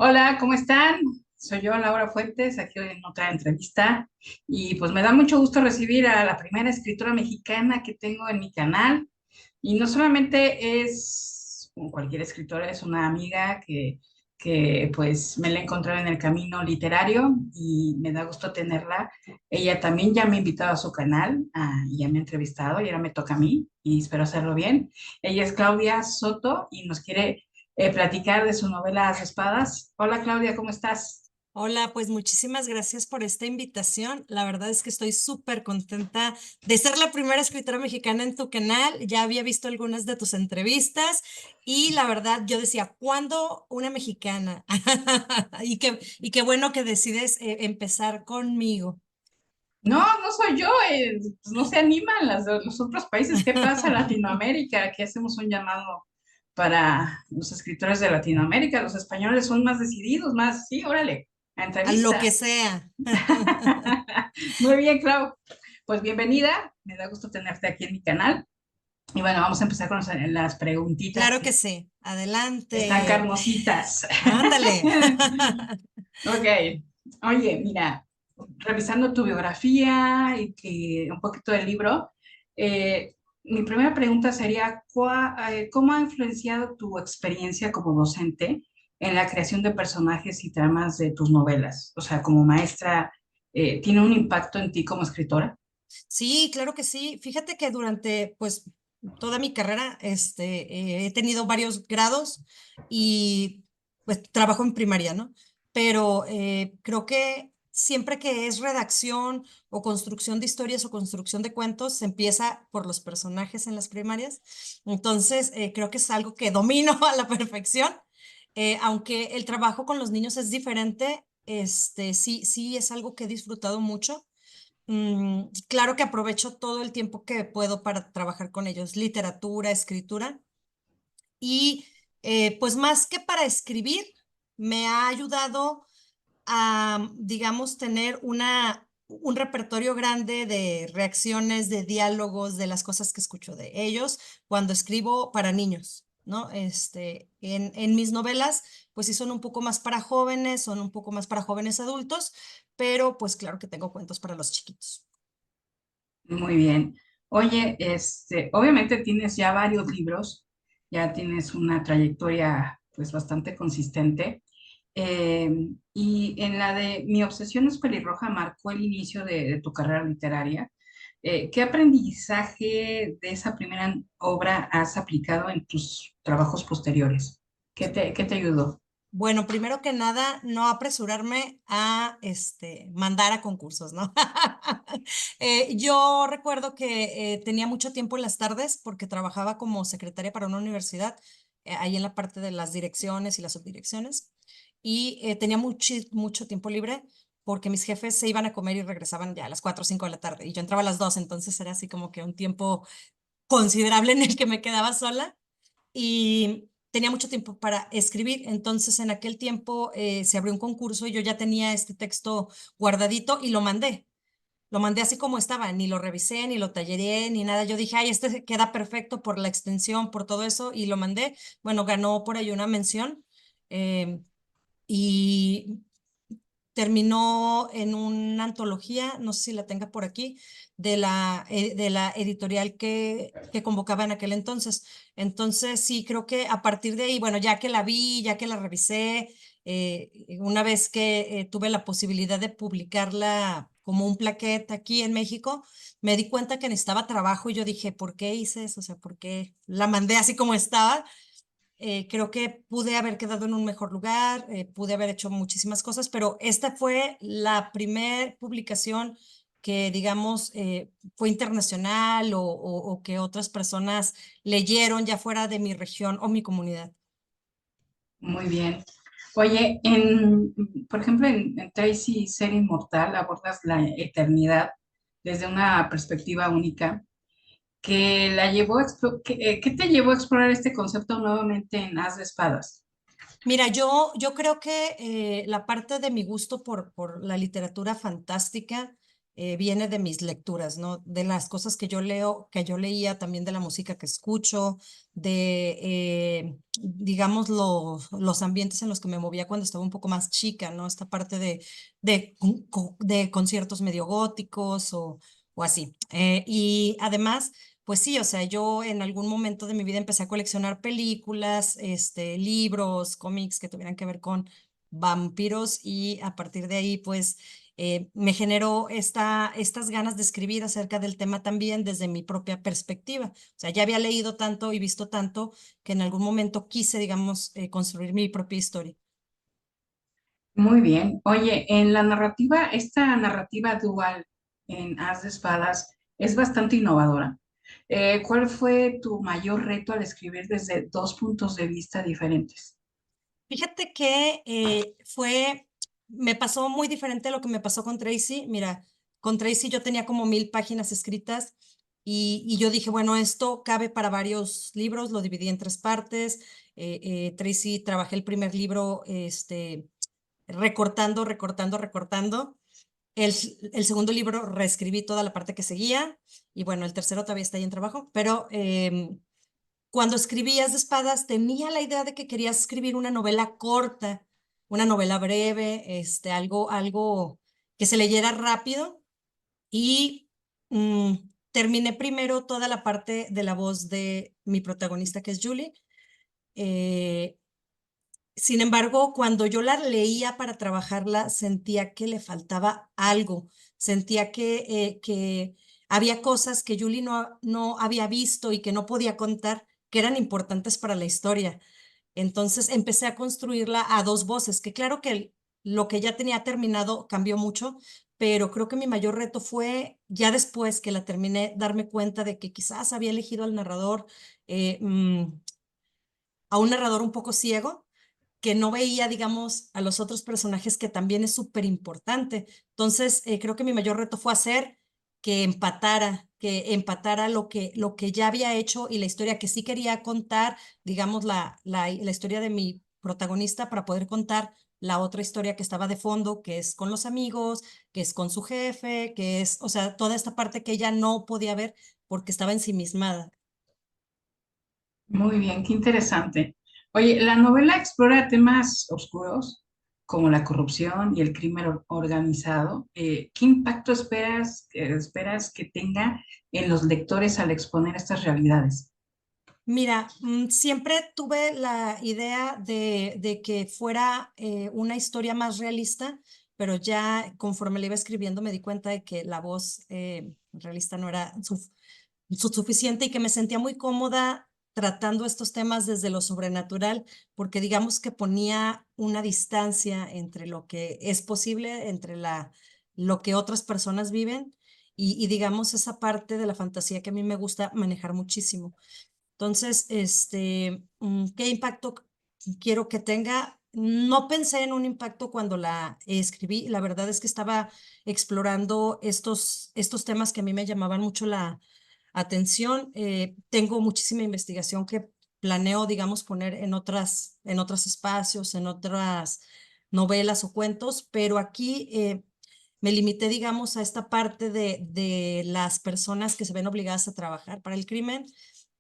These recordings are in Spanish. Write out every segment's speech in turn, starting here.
Hola, ¿cómo están? Soy yo, Laura Fuentes, aquí hoy en otra entrevista. Y pues me da mucho gusto recibir a la primera escritora mexicana que tengo en mi canal. Y no solamente es como cualquier escritora, es una amiga que pues me la encontré en el camino literario y me da gusto tenerla. Ella también ya me ha invitado a su canal, y ya me ha entrevistado y ahora me toca a mí y espero hacerlo bien. Ella es Claudia Soto y nos quiere platicar de su novela As Espadas. Hola Claudia, ¿cómo estás? Hola, pues muchísimas gracias por esta invitación. La verdad es que estoy súper contenta de ser la primera escritora mexicana en tu canal. Ya había visto algunas de tus entrevistas y la verdad yo decía, ¿cuándo una mexicana? Y qué bueno que decides empezar conmigo. No, no soy yo, pues no se animan los otros países. ¿Qué pasa en Latinoamérica? Aquí hacemos un llamado para los escritores de Latinoamérica. Los españoles son más decididos, más, sí, órale, a A lo que entrevista. sea. Muy bien, Clau. Pues bienvenida, me da gusto tenerte aquí en mi canal. Y bueno, vamos a empezar con las preguntitas Claro que que sí. están Adelante. carnositas. Ándale. Ok, oye, mira, revisando tu biografía y que un poquito del libro, mi primera pregunta sería, ¿cómo ha influenciado tu experiencia como docente en la creación de personajes y tramas de tus novelas? O sea, como maestra, ¿tiene un impacto en ti como escritora? Sí, claro que sí. Fíjate que durante, pues, toda mi carrera, he tenido varios grados y, pues, trabajo en primaria, ¿no? Pero creo que siempre que es redacción o construcción de historias o construcción de cuentos, se empieza por los personajes en las primarias. Entonces, creo que es algo que domino a la perfección. Aunque el trabajo con los niños es diferente, sí, sí es algo que he disfrutado mucho. Claro que aprovecho todo el tiempo que puedo para trabajar con ellos, literatura, escritura, y pues más que para escribir, me ha ayudado a, digamos, tener un repertorio grande de reacciones, de diálogos, de las cosas que escucho de ellos cuando escribo para niños, ¿no? En mis novelas, pues sí son un poco más para jóvenes, son un poco más para jóvenes adultos, pero pues claro que tengo cuentos para los chiquitos. Muy bien. Oye, obviamente tienes ya varios libros, ya tienes una trayectoria pues bastante consistente. Y en la de Mi obsesión es pelirroja marcó el inicio de tu carrera literaria. ¿Qué aprendizaje de esa primera obra has aplicado en tus trabajos posteriores? ¿Qué te ayudó? Bueno, primero que nada, no apresurarme a mandar a concursos, ¿no? Yo recuerdo que tenía mucho tiempo en las tardes porque trabajaba como secretaria para una universidad, ahí en la parte de las direcciones y las subdirecciones, y tenía mucho tiempo libre porque mis jefes se iban a comer y regresaban ya a las 4 o 5 de la tarde, y yo entraba a las 2, entonces era así como que un tiempo considerable en el que me quedaba sola y tenía mucho tiempo para escribir. Entonces, en aquel tiempo se abrió un concurso y yo ya tenía este texto guardadito y lo mandé. Lo mandé así como estaba, ni lo revisé, ni lo talleré, ni nada. Yo dije, ay, este queda perfecto por la extensión, por todo eso, y lo mandé. Bueno, ganó por ahí una mención. eh, y terminó en una antología, no sé si la tenga por aquí, de la editorial que convocaba en aquel entonces. Entonces, sí, creo que a partir de ahí, bueno, ya que la vi, ya que la revisé, una vez que tuve la posibilidad de publicarla como un plaquete aquí en México, me di cuenta que necesitaba trabajo y yo dije, ¿por qué hice eso? O sea, ¿por qué la mandé así como estaba? Creo que pude haber quedado en un mejor lugar, pude haber hecho muchísimas cosas, pero esta fue la primer publicación que, digamos, fue internacional o que otras personas leyeron ya fuera de mi región o mi comunidad. Muy bien. Oye, por ejemplo, en Tracy, Ser Inmortal, abordas la eternidad desde una perspectiva única que ¿qué te llevó a explorar este concepto nuevamente en Haz de Espadas? Mira, yo creo que la parte de mi gusto por la literatura fantástica viene de mis lecturas, ¿no? De las cosas que yo leo, que yo leía, también de la música que escucho, de, digamos, los ambientes en los que me movía cuando estaba un poco más chica, ¿no? Esta parte de conciertos medio góticos o así. Y además, pues sí, o sea, yo en algún momento de mi vida empecé a coleccionar películas, libros, cómics que tuvieran que ver con vampiros y a partir de ahí, pues me generó estas ganas de escribir acerca del tema también desde mi propia perspectiva. O sea, ya había leído tanto y visto tanto que en algún momento quise, digamos, construir mi propia historia. Muy bien. Oye, en la narrativa, esta narrativa dual en As de Espadas es bastante innovadora. ¿Cuál fue tu mayor reto al escribir desde dos puntos de vista diferentes? Fíjate que me pasó muy diferente a lo que me pasó con Tracy. Mira, con Tracy yo tenía como 1000 páginas escritas y yo dije, bueno, esto cabe para varios libros, lo dividí en 3 partes. Tracy, trabajé el primer libro, recortando, recortando, recortando. El segundo libro reescribí toda la parte que seguía y bueno, el tercero todavía está ahí en trabajo, pero cuando escribías de espadas tenía la idea de que querías escribir una novela corta, una novela breve, algo que se leyera rápido y mm, terminé primero toda la parte de la voz de mi protagonista que es Julie. Eh, Sin embargo, cuando yo la leía para trabajarla, sentía que le faltaba algo, sentía que había cosas que Julie no había visto y que no podía contar, que eran importantes para la historia. Entonces empecé a construirla a 2 voces, que claro que lo que ya tenía terminado cambió mucho, pero creo que mi mayor reto fue ya después que la terminé, darme cuenta de que quizás había elegido al narrador, a un narrador un poco ciego que no veía, digamos, a los otros personajes, que también es súper importante. Entonces, creo que mi mayor reto fue hacer que empatara lo que ya había hecho y la historia que sí quería contar, digamos, la historia de mi protagonista para poder contar la otra historia que estaba de fondo, que es con los amigos, que es con su jefe, que es, o sea, toda esta parte que ella no podía ver porque estaba ensimismada. Muy bien, qué interesante. Oye, la novela explora temas oscuros como la corrupción y el crimen organizado. ¿Qué impacto esperas que tenga en los lectores al exponer estas realidades? Mira, siempre tuve la idea de que fuera una historia más realista, pero ya conforme le iba escribiendo me di cuenta de que la voz realista no era suficiente y que me sentía muy cómoda tratando estos temas desde lo sobrenatural, porque digamos que ponía una distancia entre lo que es posible, entre lo que otras personas viven y digamos esa parte de la fantasía que a mí me gusta manejar muchísimo. Entonces, ¿qué impacto quiero que tenga? No pensé en un impacto cuando la escribí. La verdad es que estaba explorando estos temas que a mí me llamaban mucho la atención. Tengo muchísima investigación que planeo, digamos, poner en otros espacios, en otras novelas o cuentos, pero aquí me limité, digamos, a esta parte de las personas que se ven obligadas a trabajar para el crimen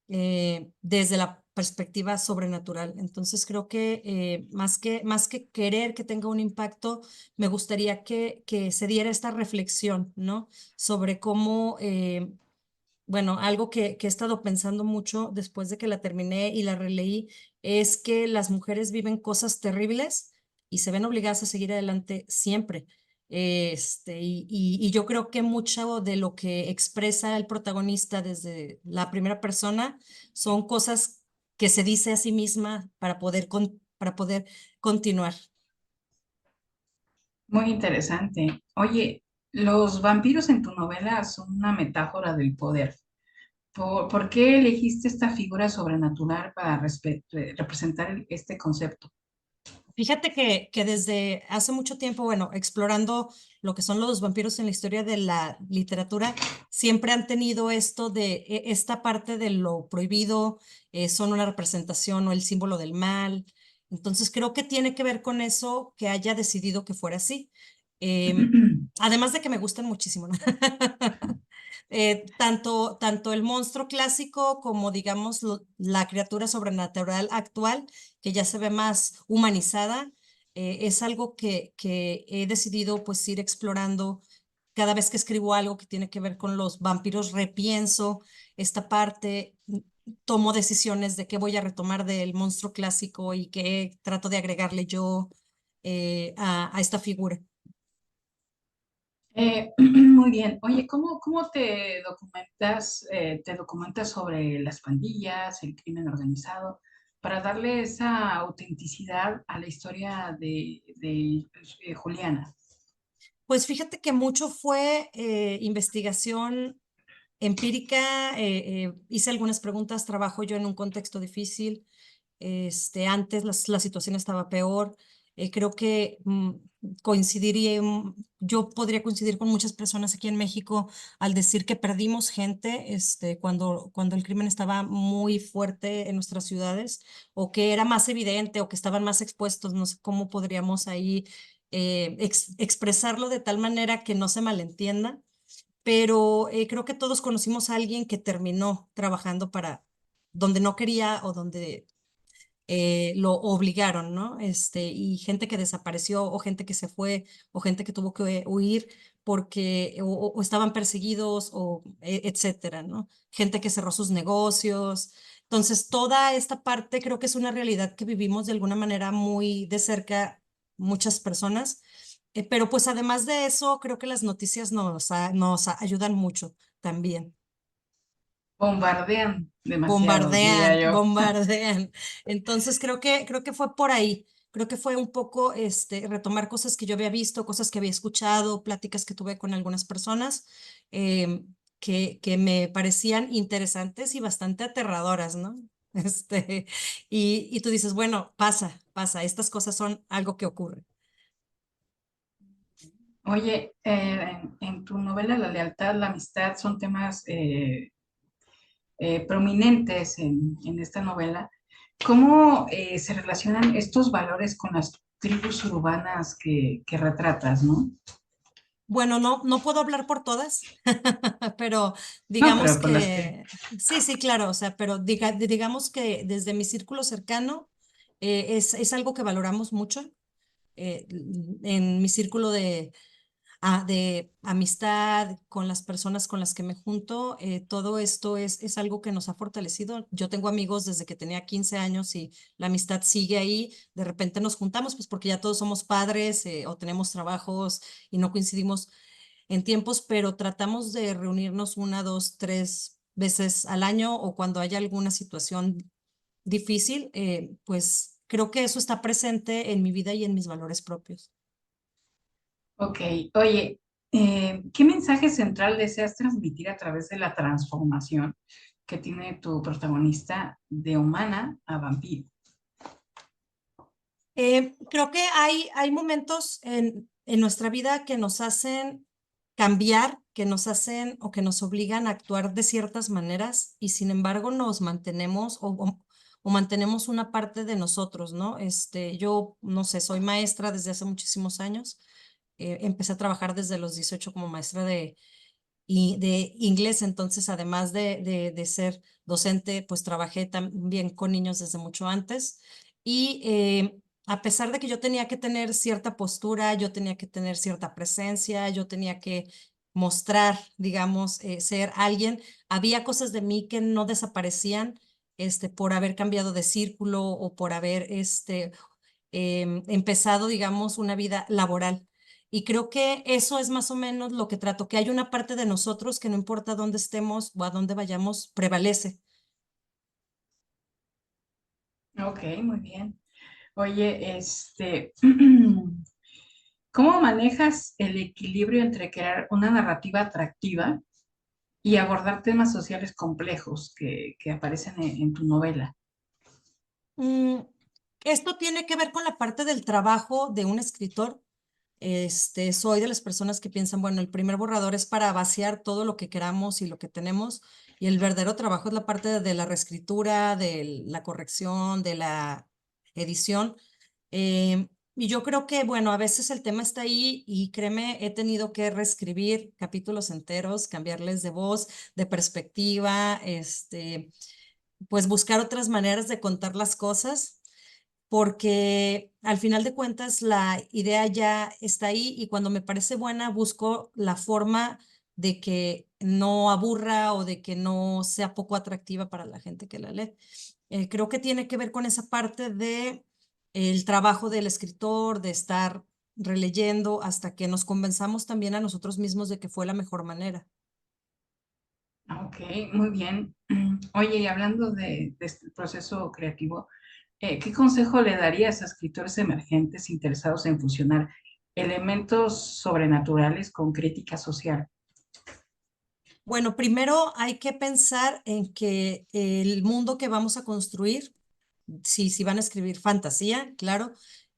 desde la perspectiva sobrenatural. Entonces creo que más que querer que tenga un impacto, me gustaría que se diera esta reflexión, ¿no? Sobre cómo, bueno, algo que he estado pensando mucho después de que la terminé y la releí, es que las mujeres viven cosas terribles y se ven obligadas a seguir adelante siempre. Y yo creo que mucho de lo que expresa el protagonista desde la primera persona son cosas que se dice a sí misma para poder continuar. Muy interesante. Oye, los vampiros en tu novela son una metáfora del poder. ¿Por qué elegiste esta figura sobrenatural para representar este concepto? Fíjate que desde hace mucho tiempo, bueno, explorando lo que son los vampiros en la historia de la literatura, siempre han tenido esto de esta parte de lo prohibido, son una representación o el símbolo del mal. Entonces creo que tiene que ver con eso que haya decidido que fuera así. Em, además de que me gustan muchísimo, ¿no? Tanto el monstruo clásico como, digamos, la criatura sobrenatural actual, que ya se ve más humanizada, es algo que he decidido pues ir explorando. Cada vez que escribo algo que tiene que ver con los vampiros, repienso esta parte, tomo decisiones de qué voy a retomar del monstruo clásico y qué trato de agregarle yo a esta figura. Muy bien. Oye, ¿cómo te documentas sobre las pandillas, el crimen organizado, para darle esa autenticidad a la historia de Juliana? Pues fíjate que mucho fue investigación empírica, hice algunas preguntas, trabajo yo en un contexto difícil, antes la situación estaba peor, creo que coincidiría, yo podría coincidir con muchas personas aquí en México al decir que perdimos gente, cuando el crimen estaba muy fuerte en nuestras ciudades, o que era más evidente, o que estaban más expuestos, no sé cómo podríamos ahí expresarlo de tal manera que no se malentienda, pero creo que todos conocimos a alguien que terminó trabajando para donde no quería o donde lo obligaron, ¿no? Y gente que desapareció o gente que se fue o gente que tuvo que huir porque o estaban perseguidos o etcétera, ¿no? Gente que cerró sus negocios. Entonces, toda esta parte creo que es una realidad que vivimos de alguna manera muy de cerca muchas personas. Pero pues además de eso, creo que las noticias nos ayudan mucho también. Bombardean demasiado, diría Bombardean, yo. bombardean. Entonces creo que fue por ahí. Creo que fue un poco retomar cosas que yo había visto, cosas que había escuchado, pláticas que tuve con algunas personas que me parecían interesantes y bastante aterradoras, ¿no? Y tú dices, bueno, pasa, estas cosas son algo que ocurre. Oye, en tu novela La lealtad, la amistad son temas prominentes en esta novela. ¿Cómo se relacionan estos valores con las tribus urbanas que retratas, no? Bueno, no puedo hablar por todas, pero No, digamos pero por las que... que, sí, sí, claro, o sea, pero digamos que desde mi círculo cercano es algo que valoramos mucho. En mi círculo de amistad, con las personas con las que me junto, todo esto es algo que nos ha fortalecido. Yo tengo amigos desde que tenía 15 años y la amistad sigue ahí. De repente nos juntamos, pues porque ya todos somos padres o tenemos trabajos y no coincidimos en tiempos, pero tratamos de reunirnos una, dos, tres veces al año o cuando haya alguna situación difícil, pues creo que eso está presente en mi vida y en mis valores propios. Ok, oye, ¿qué mensaje central deseas transmitir a través de la transformación que tiene tu protagonista de humana a vampiro? Creo que hay momentos en nuestra vida que nos hacen cambiar, que nos hacen o que nos obligan a actuar de ciertas maneras y sin embargo nos mantenemos o mantenemos una parte de nosotros, ¿no? Yo, no sé, soy maestra desde hace muchísimos años. Empecé a trabajar desde los 18 como maestra de inglés, entonces además de ser docente, pues trabajé también con niños desde mucho antes y a pesar de que yo tenía que tener cierta postura, yo tenía que tener cierta presencia, yo tenía que mostrar, digamos, ser alguien, había cosas de mí que no desaparecían por haber cambiado de círculo o por haber empezado, digamos, una vida laboral. Y creo que eso es más o menos lo que trato, que hay una parte de nosotros que no importa dónde estemos o a dónde vayamos, prevalece. Ok, muy bien. Oye, ¿cómo manejas el equilibrio entre crear una narrativa atractiva y abordar temas sociales complejos que aparecen en tu novela? Mm, Esto tiene que ver con la parte del trabajo de un escritor. Soy de las personas que piensan, bueno, el primer borrador es para vaciar todo lo que queramos y lo que tenemos, y el verdadero trabajo es la parte de la reescritura, de la corrección, de la edición. Y yo creo que, bueno, a veces el tema está ahí y créeme, he tenido que reescribir capítulos enteros, cambiarles de voz, de perspectiva, pues buscar otras maneras de contar las cosas, porque al final de cuentas la idea ya está ahí y cuando me parece buena busco la forma de que no aburra o de que no sea poco atractiva para la gente que la lee. Creo que tiene que ver con esa parte de el trabajo del escritor, de estar releyendo hasta que nos convenzamos también a nosotros mismos de que fue la mejor manera. Ok, muy bien. Oye, y hablando de este proceso creativo, ¿qué consejo le darías a escritores emergentes interesados en fusionar elementos sobrenaturales con crítica social? Bueno, primero hay que pensar en que el mundo que vamos a construir, si van a escribir fantasía, claro,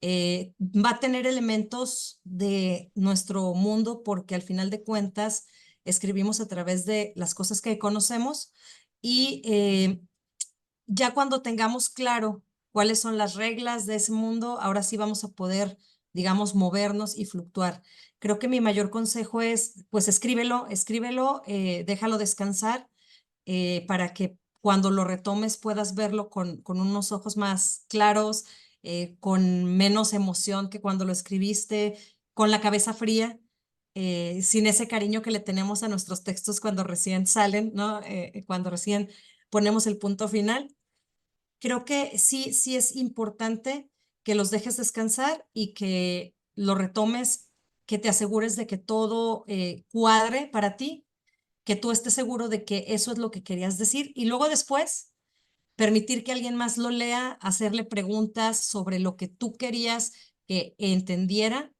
va a tener elementos de nuestro mundo porque al final de cuentas escribimos a través de las cosas que conocemos y ya cuando tengamos claro cuáles son las reglas de ese mundo, ahora sí vamos a poder, digamos, movernos y fluctuar. Creo que mi mayor consejo es, pues escríbelo, escríbelo, déjalo descansar para que cuando lo retomes puedas verlo con unos ojos más claros, con menos emoción que cuando lo escribiste, con la cabeza fría. Sin ese cariño que le tenemos a nuestros textos cuando recién salen, ¿no? Cuando recién ponemos el punto final. Creo que sí, sí es importante que los dejes descansar y que lo retomes, que te asegures de que todo cuadre para ti, que tú estés seguro de que eso es lo que querías decir y luego después permitir que alguien más lo lea, hacerle preguntas sobre lo que tú querías que entendiera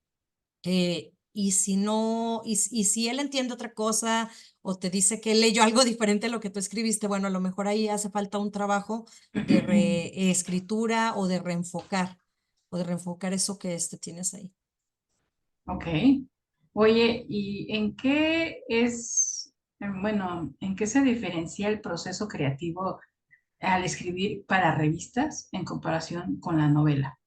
y si no, y si él entiende otra cosa o te dice que leyó algo diferente a lo que tú escribiste, bueno, a lo mejor ahí hace falta un trabajo de reescritura o de reenfocar eso que tienes ahí. Ok. Oye, ¿y en qué bueno, en qué se diferencia el proceso creativo al escribir para revistas en comparación con la novela?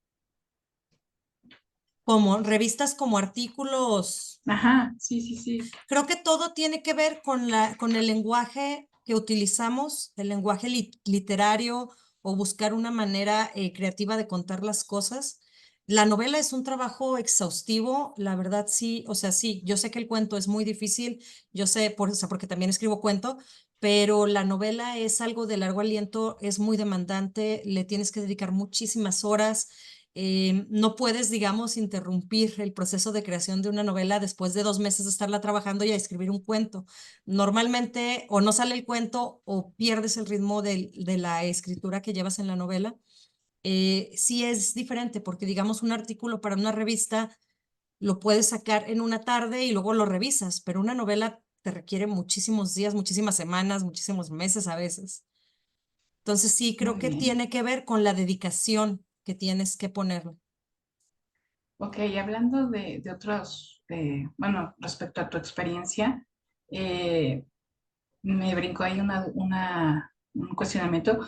Como revistas, como artículos. Ajá, sí, sí, sí. Creo que todo tiene que ver con el lenguaje que utilizamos, el lenguaje literario o buscar una manera creativa de contar las cosas. La novela es un trabajo exhaustivo, la verdad sí, o sea, sí, yo sé que el cuento es muy difícil, yo sé, o sea, porque también escribo cuento, pero la novela es algo de largo aliento, es muy demandante, le tienes que dedicar muchísimas horas. No puedes, digamos, interrumpir el proceso de creación de una novela después de 2 meses de estarla trabajando y a escribir un cuento. Normalmente o no sale el cuento o pierdes el ritmo de la escritura que llevas en la novela. Sí es diferente porque, digamos, un artículo para una revista lo puedes sacar en una tarde y luego lo revisas, pero una novela te requiere muchísimos días, muchísimas semanas, muchísimos meses a veces. Entonces sí, creo Muy que bien. tiene que ver con la dedicación que tienes que ponerle. Ok, y hablando de otros, bueno, respecto a tu experiencia, eh, me brincó ahí un cuestionamiento.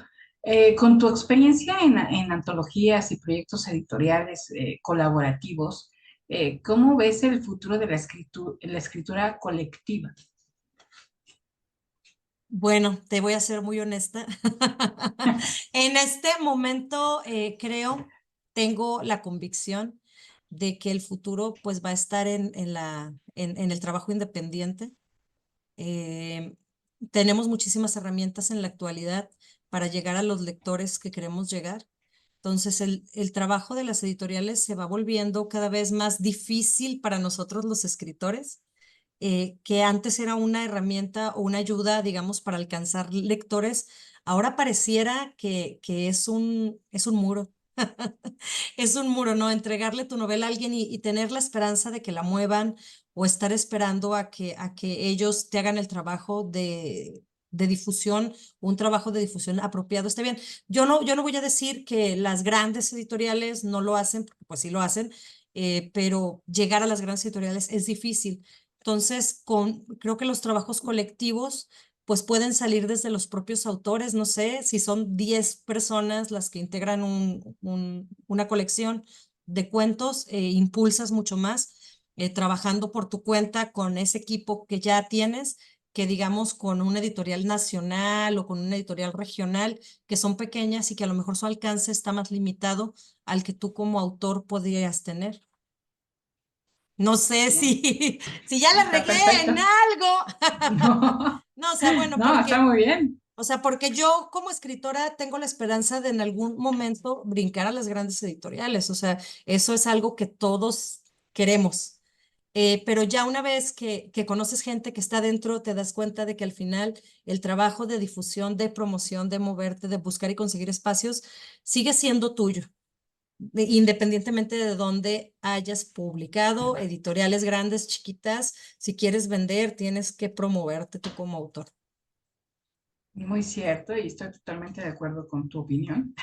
Con tu experiencia en antologías y proyectos editoriales colaborativos, ¿cómo ves el futuro de la escritura colectiva? Bueno, te voy a ser muy honesta. En este momento creo, tengo la convicción de que el futuro pues va a estar en el trabajo independiente. Eh, Tenemos muchísimas herramientas en la actualidad para llegar a los lectores que queremos llegar. Entonces, el trabajo de las editoriales se va volviendo cada vez más difícil para nosotros los escritores que antes era una herramienta o una ayuda, digamos, para alcanzar lectores, ahora pareciera que es un muro. Es un muro, ¿no? Entregarle tu novela a alguien y tener la esperanza de que la muevan o estar esperando a que ellos te hagan el trabajo de difusión, un trabajo de difusión apropiado. Está bien. Yo no voy a decir que las grandes editoriales no lo hacen, porque pues sí lo hacen, pero llegar a las grandes editoriales es difícil. Entonces, creo que los trabajos colectivos pues pueden salir desde los propios autores, no sé, si son 10 personas las que integran una colección, de cuentos, impulsas mucho más trabajando por tu cuenta con ese equipo que ya tienes, que digamos con una editorial nacional o con una editorial regional, que son pequeñas y que a lo mejor su alcance está más limitado al que tú como autor podrías tener. No sé Bien, si ya la está regué perfecto. en algo. No, No, o sea, bueno, no, está porque muy bien. o sea, porque yo como escritora tengo la esperanza de en algún momento brincar a las grandes editoriales. O sea, eso es algo que todos queremos. Pero ya una vez que conoces gente que está dentro, te das cuenta de que al final el trabajo de difusión, de promoción, de moverte, de buscar y conseguir espacios, sigue siendo tuyo, independientemente de dónde hayas publicado, editoriales grandes, chiquitas. Si quieres vender, tienes que promoverte tú como autor. Muy cierto, y estoy totalmente de acuerdo con tu opinión.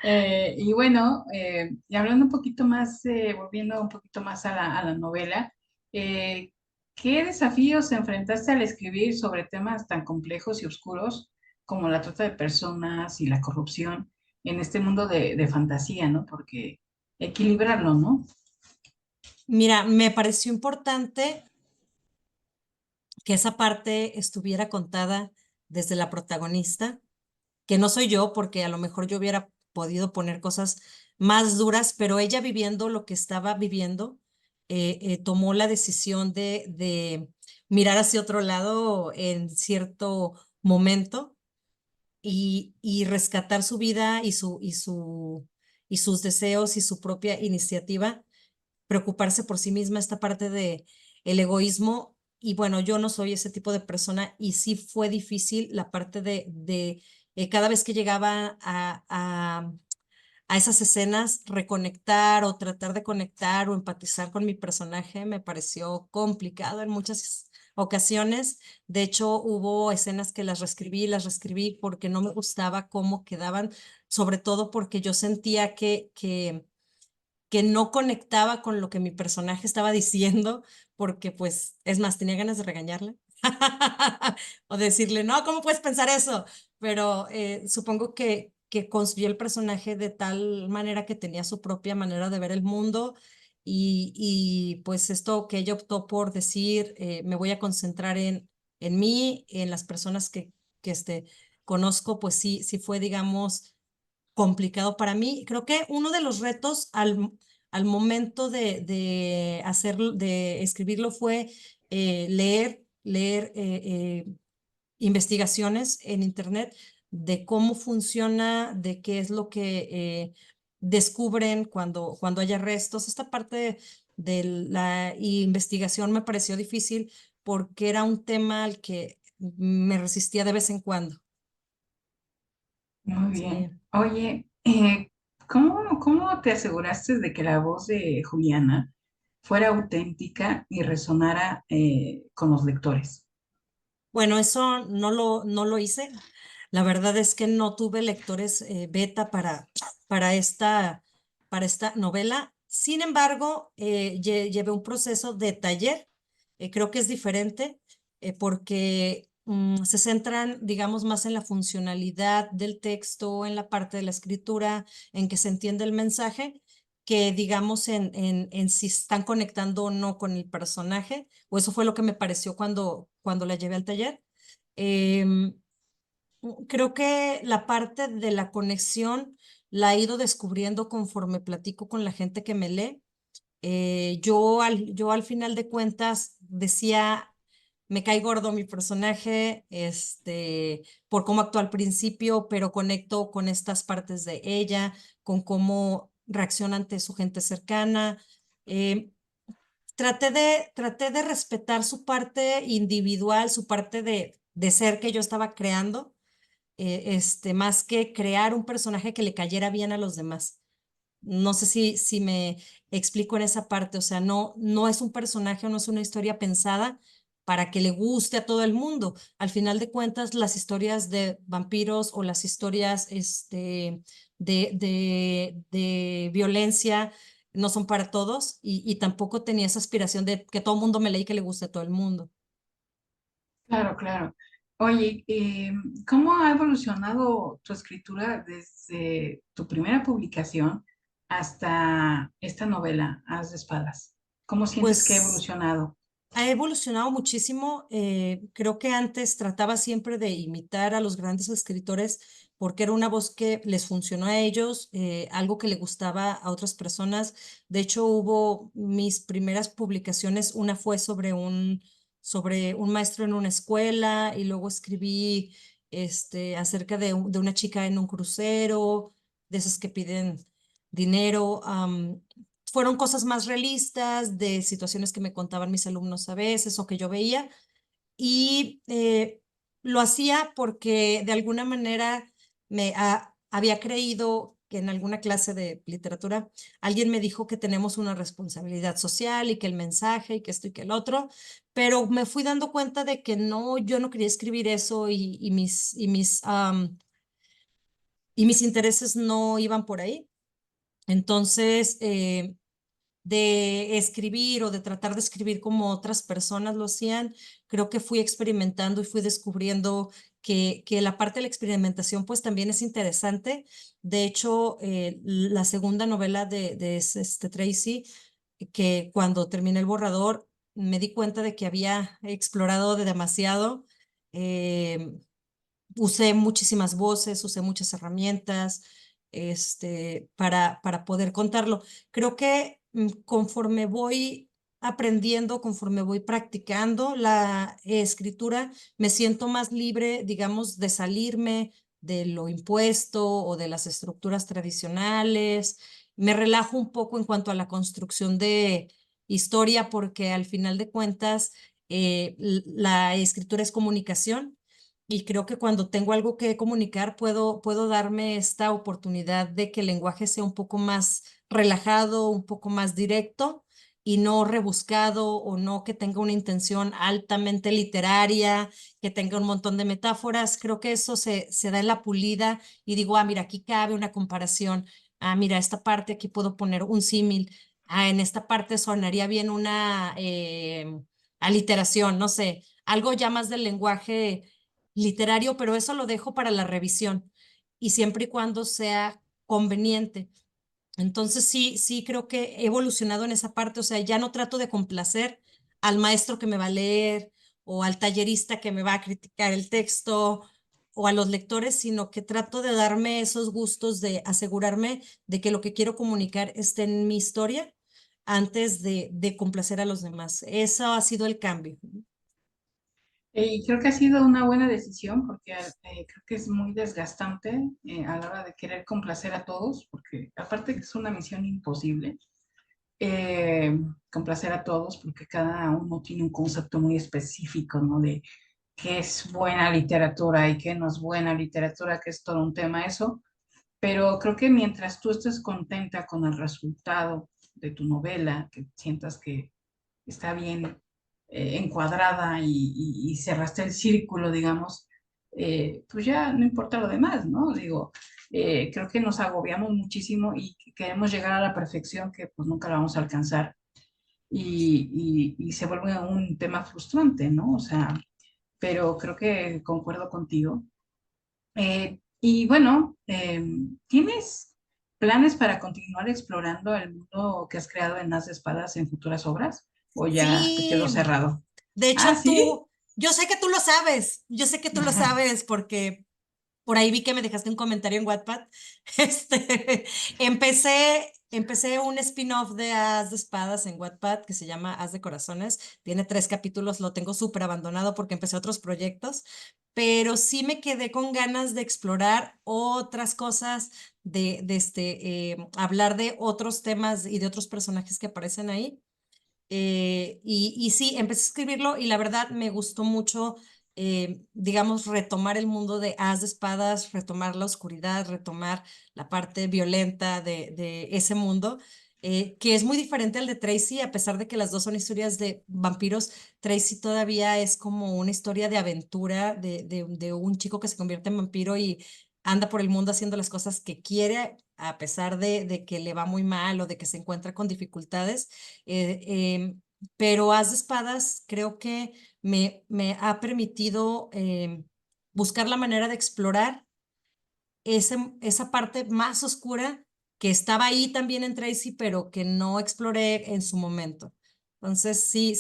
Y bueno, y hablando un poquito más, volviendo un poquito más a la novela, eh, ¿qué desafíos enfrentaste al escribir sobre temas tan complejos y oscuros como la trata de personas y la corrupción en este mundo de fantasía, ¿no? Porque equilibrarlo, ¿no? Mira, me pareció importante que esa parte estuviera contada desde la protagonista, que no soy yo, porque a lo mejor yo hubiera podido poner cosas más duras, pero ella viviendo lo que estaba viviendo, tomó la decisión de mirar hacia otro lado en cierto momento y rescatar su vida y sus deseos y su propia iniciativa, preocuparse por sí misma, esta parte de el egoísmo. Y bueno, yo no soy ese tipo de persona y sí fue difícil la parte de cada vez que llegaba a esas escenas, reconectar o tratar de conectar o empatizar con mi personaje me pareció complicado en muchas ocasiones. De hecho, hubo escenas que las reescribí porque no me gustaba cómo quedaban, sobre todo porque yo sentía que no conectaba con lo que mi personaje estaba diciendo, porque pues, es más, tenía ganas de regañarle o decirle, no, ¿cómo puedes pensar eso? Pero supongo que construyó el personaje de tal manera que tenía su propia manera de ver el mundo y pues esto que ella optó por decir, me voy a concentrar en mí, en las personas que conozco, pues sí, sí fue, digamos, complicado para mí. Creo que uno de los retos al momento de hacerlo, de escribirlo fue leer investigaciones en internet de cómo funciona, de qué es lo que descubren cuando hay arrestos. Esta parte de la investigación me pareció difícil porque era un tema al que me resistía de vez en cuando. Muy Sí. bien. Oye, cómo te aseguraste de que la voz de Juliana fuera auténtica y resonara con los lectores? Bueno, eso no lo hice. La verdad es que no tuve lectores beta para esta novela. Sin embargo, llevé un proceso de taller. Creo que es diferente porque se centran, digamos, más en la funcionalidad del texto, en la parte de la escritura, en que se entiende el mensaje, que digamos en si están conectando o no con el personaje, o eso fue lo que me pareció cuando la llevé al taller. Em, Creo que la parte de la conexión la he ido descubriendo conforme platico con la gente que me lee. Yo al final de cuentas decía, me cae gordo mi personaje, por cómo actuó al principio, pero conecto con estas partes de ella, con cómo reacciona ante su gente cercana. Eh, traté de respetar su parte individual, su parte de ser que yo estaba creando, más que crear un personaje que le cayera bien a los demás. No sé si me explico en esa parte, o sea, no es un personaje o no es una historia pensada para que le guste a todo el mundo. Al final de cuentas, las historias de vampiros o las historias de violencia no son para todos y tampoco tenía esa aspiración de que todo el mundo me lea y que le guste a todo el mundo. Claro, claro. Oye, ¿cómo ha evolucionado tu escritura desde tu primera publicación hasta esta novela, As de Espadas? ¿Cómo sientes que ha Pues evolucionado? ha evolucionado muchísimo. Creo que antes trataba siempre de imitar a los grandes escritores porque era una voz que les funcionó a ellos, algo que le gustaba a otras personas. De hecho, hubo mis primeras publicaciones, una fue sobre un maestro en una escuela y luego escribí acerca de una chica en un crucero, de esas que piden dinero. Fueron cosas más realistas, de situaciones que me contaban mis alumnos a veces o que yo veía, y lo hacía porque de alguna manera había creído que en alguna clase de literatura alguien me dijo que tenemos una responsabilidad social y que el mensaje y que esto y que el otro, pero me fui dando cuenta de que no, yo no quería escribir eso y mis intereses no iban por ahí. Entonces, de escribir o de tratar de escribir como otras personas lo hacían, creo que fui experimentando y fui descubriendo que la parte de la experimentación pues también es interesante. De hecho, la segunda novela de Tracy, que cuando terminé el borrador me di cuenta de que había explorado de demasiado. eh, Usé muchísimas voces, usé muchas herramientas, para poder contarlo. Creo que conforme voy aprendiendo, conforme voy practicando la escritura, me siento más libre, digamos, de salirme de lo impuesto o de las estructuras tradicionales. Me relajo un poco en cuanto a la construcción de historia, porque al final de cuentas, la escritura es comunicación y creo que cuando tengo algo que comunicar, puedo darme esta oportunidad de que el lenguaje sea un poco más relajado, un poco más directo y no rebuscado o no que tenga una intención altamente literaria, que tenga un montón de metáforas. Creo que eso se da en la pulida y digo, ah, mira, aquí cabe una comparación. Ah, mira, esta parte aquí puedo poner un símil. Ah, en esta parte sonaría bien una aliteración, no sé, algo ya más del lenguaje literario, pero eso lo dejo para la revisión y siempre y cuando sea conveniente. Entonces sí creo que he evolucionado en esa parte, o sea, ya no trato de complacer al maestro que me va a leer o al tallerista que me va a criticar el texto o a los lectores, sino que trato de darme esos gustos de asegurarme de que lo que quiero comunicar esté en mi historia antes de complacer a los demás. Eso ha sido el cambio. Y creo que ha sido una buena decisión porque creo que es muy desgastante a la hora de querer complacer a todos, porque aparte que es una misión imposible, eh, complacer a todos, porque cada uno tiene un concepto muy específico, ¿no? De qué es buena literatura y qué no es buena literatura, que es todo un tema eso, pero creo que mientras tú estés contenta con el resultado de tu novela, que sientas que está bien encuadrada y cerraste el círculo, digamos, pues ya no importa lo demás, ¿no? Digo, creo que nos agobiamos muchísimo y queremos llegar a la perfección que pues nunca la vamos a alcanzar y se vuelve un tema frustrante, ¿no? O sea, pero creo que concuerdo contigo. Y bueno, ¿tienes planes para continuar explorando el mundo que has creado en Haz de Espadas en futuras obras? ¿O ya te quedó Sí, cerrado? de Ah, hecho sí. yo sé que tú lo sabes, yo sé que tú lo sabes porque por ahí vi que me dejaste un comentario en Wattpad. Empecé un spin-off de As de Espadas en Wattpad que se llama As de Corazones. Tiene 3 capítulos, lo tengo súper abandonado porque empecé otros proyectos, pero sí me quedé con ganas de explorar otras cosas, hablar de otros temas y de otros personajes que aparecen ahí. Y sí, empecé a escribirlo y la verdad me gustó mucho, digamos, retomar el mundo de As de Espadas, retomar la oscuridad, retomar la parte violenta de ese mundo, que es muy diferente al de Tracy, a pesar de que las dos son historias de vampiros. Tracy todavía es como una historia de aventura de un chico que se convierte en vampiro y anda por el mundo haciendo las cosas que quiere, a pesar de que le va muy mal o de que se encuentra con dificultades. Eh, pero Haz de Espadas creo que me ha permitido buscar la manera de explorar esa parte más oscura que estaba ahí también en Tracy, pero que no exploré en su momento. Entonces, sí,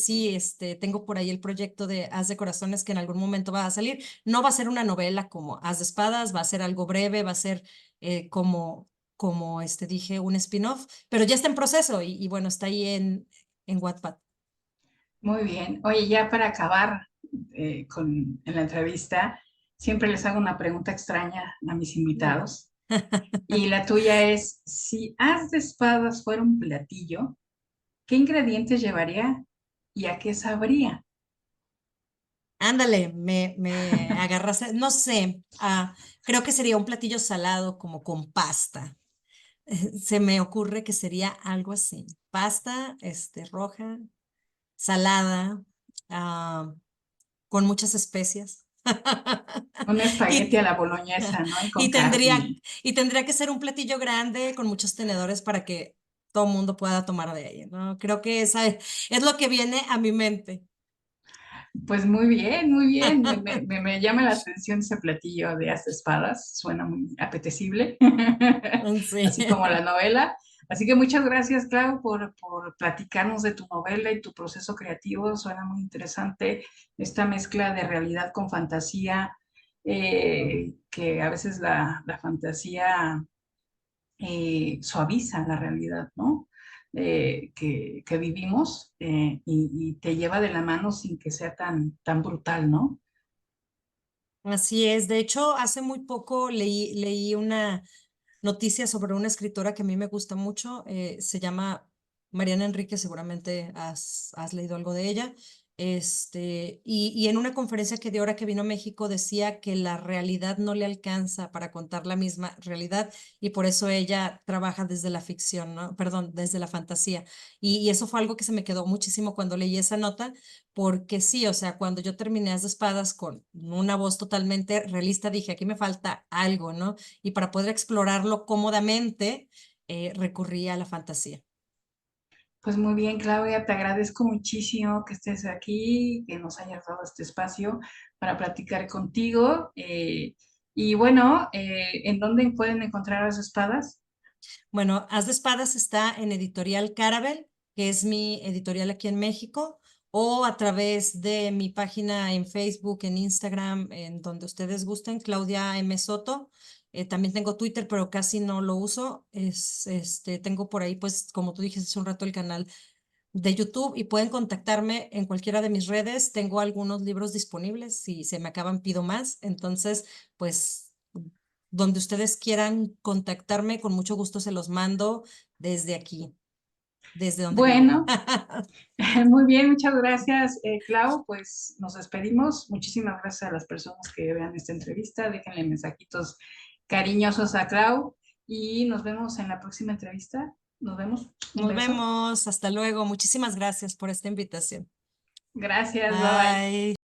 tengo por ahí el proyecto de Haz de Corazones que en algún momento va a salir. No va a ser una novela como Haz de Espadas, va a ser algo breve, va a ser como dije, un spin-off, pero ya está en proceso y bueno, está ahí en Wattpad. Muy bien. Oye, ya para acabar en la entrevista, siempre les hago una pregunta extraña a mis Dale. invitados. Y la tuya es, si Haz de Espadas fuera un platillo, ¿qué ingredientes llevaría y a qué sabría? Ándale, me agarraste, no sé, creo que sería un platillo salado como con pasta. Se me ocurre que sería algo así, pasta, roja, salada, ah, con muchas especias. Un Y, espagueti a te- la boloñesa, ¿no? Y con y tendría, carne. y tendría que ser un platillo grande con muchos tenedores para que todo el mundo pueda tomar de ahí, ¿no? Creo que esa es lo que viene a mi mente. Pues muy bien, muy bien. Me llama la atención ese platillo de Haz de Espadas. Suena muy apetecible, Sí. así como la novela. Así que muchas gracias, Clau, por platicarnos de tu novela y tu proceso creativo. Suena muy interesante esta mezcla de realidad con fantasía, que a veces la fantasía suaviza la realidad, ¿no? Que vivimos y te lleva de la mano sin que sea tan brutal, ¿no? Así es. De hecho, hace muy poco leí una noticia sobre una escritora que a mí me gusta mucho. Se llama Mariana Enríquez, seguramente has leído algo de ella. Y en una conferencia que dio ahora que vino a México decía que la realidad no le alcanza para contar la misma realidad y por eso ella trabaja desde la ficción, ¿no? Perdón, desde la fantasía. Y eso fue algo que se me quedó muchísimo cuando leí esa nota porque sí, o sea, cuando yo terminé As de Espadas con una voz totalmente realista, dije, aquí me falta algo, ¿no? Y para poder explorarlo cómodamente, recurrí a la fantasía. Pues muy bien, Claudia, te agradezco muchísimo que estés aquí, que nos hayas dado este espacio para platicar contigo. Y bueno, ¿en dónde pueden encontrar las espadas? Bueno, As de Espadas está en Editorial Carabel, que es mi editorial aquí en México, o a través de mi página en Facebook, en Instagram, en donde ustedes gusten, Claudia M. Soto. También tengo Twitter, pero casi no lo uso. Tengo por ahí, pues, como tú dijiste hace un rato, el canal de YouTube y pueden contactarme en cualquiera de mis redes. Tengo algunos libros disponibles. Si se me acaban, pido más. Entonces, pues, donde ustedes quieran contactarme, con mucho gusto se los mando desde aquí, desde donde vivo. Bueno, muy bien, muchas gracias, Clau. Pues nos despedimos. Muchísimas gracias a las personas que vean esta entrevista. Déjenle mensajitos cariñosos a Clau y nos vemos en la próxima entrevista. Nos vemos. Un Nos beso. vemos. Hasta luego. Muchísimas gracias por esta invitación. Gracias, bye bye. Bye.